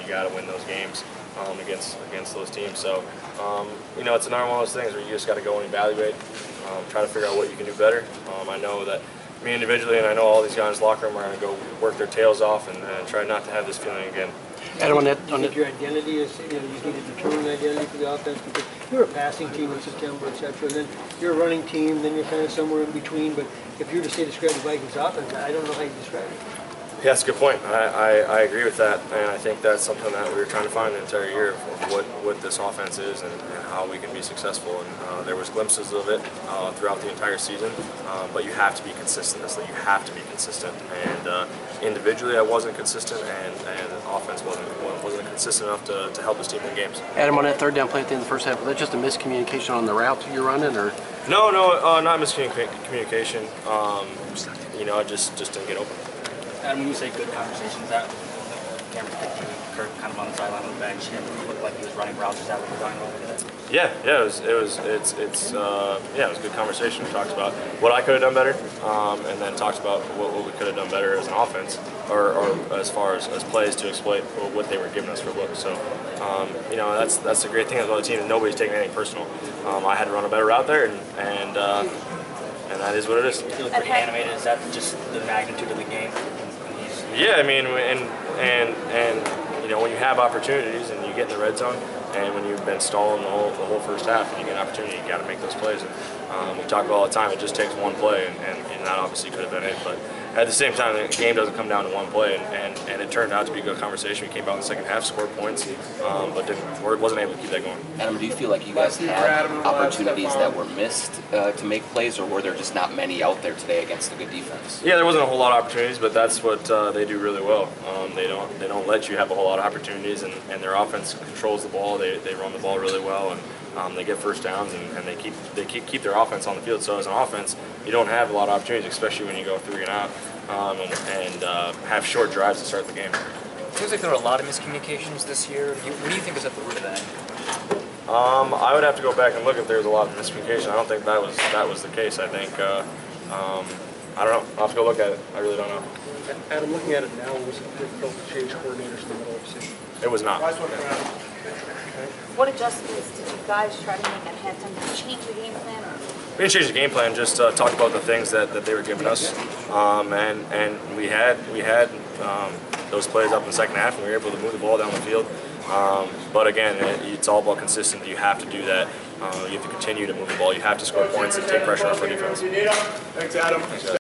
got to win those games against those teams. So you know, it's another one of those things where you just got to go and evaluate, try to figure out what you can do better. I know that me individually, and I know all these guys in the locker room are going to go work their tails off and try not to have this feeling again. Adam, on that, your identity is, you know, you need to determine an identity for the offense because you're a passing team in September, etc. And then you're a running team, then you're kind of somewhere in between. But if you were to say describe the Vikings offense, I don't know how you describe it. Yeah, that's a good point. I agree with that, and I think that's something that we were trying to find the entire year of what this offense is and how we can be successful. And there was glimpses of it throughout the entire season, but you have to be consistent. You have to be consistent. And individually, I wasn't consistent, and the offense wasn't consistent enough to help this team win games. Adam, on that third down play at the end of the first half, was that just a miscommunication on the route you're running, or? No, not miscommunication. You know, I just didn't get open. And when you say good conversations, that camera picture Kirk kind of on the sideline on the bench, and it looked like he was running routes. Is that what you're talking about today? Yeah, it was a good conversation. We talked about what I could have done better, and then talked about what we could have done better as an offense, or as far as plays to exploit what they were giving us for looks. So, you know, that's the great thing about the team. Nobody's taking anything personal. I had to run a better route there, and that is what it is. You look pretty animated. Is that just the magnitude of the game? Yeah, I mean, and you know, when you have opportunities and you get in the red zone, and when you've been stalling the whole first half, and you get an opportunity, you got to make those plays. And we talk about all the time. It just takes one play, and that obviously could have been it. But at the same time, the game doesn't come down to one play, and it turned out to be a good conversation. We came out in the second half, scored points, but wasn't able to keep that going. Adam, do you feel like you guys had opportunities that were missed to make plays, or were there just not many out there today against a good defense? Yeah, there wasn't a whole lot of opportunities, but that's what they do really well. They don't let you have a whole lot of opportunities, and their offense controls the ball. They run the ball really well, and they get first downs, and they keep their offense on the field. So as an offense, you don't have a lot of opportunities, especially when you go 3 and out, and have short drives to start the game. It seems like there were a lot of miscommunications this year. What do you think is at the root of that? I would have to go back and look if there's a lot of miscommunication. I don't think that was the case. I think I don't know. I'll have to go look at it. I really don't know. Adam, looking at it now, was it difficult to change coordinators in the middle of the season? It was not. What adjustments did you guys try to make at halftime? Did you change the game plan? We didn't change the game plan. Just talk about the things that they were giving us, and we had those plays up in the second half, and we were able to move the ball down the field. But again, it's all about consistency. You have to do that. You have to continue to move the ball. You have to score points and take pressure off our defense. Thanks, Adam.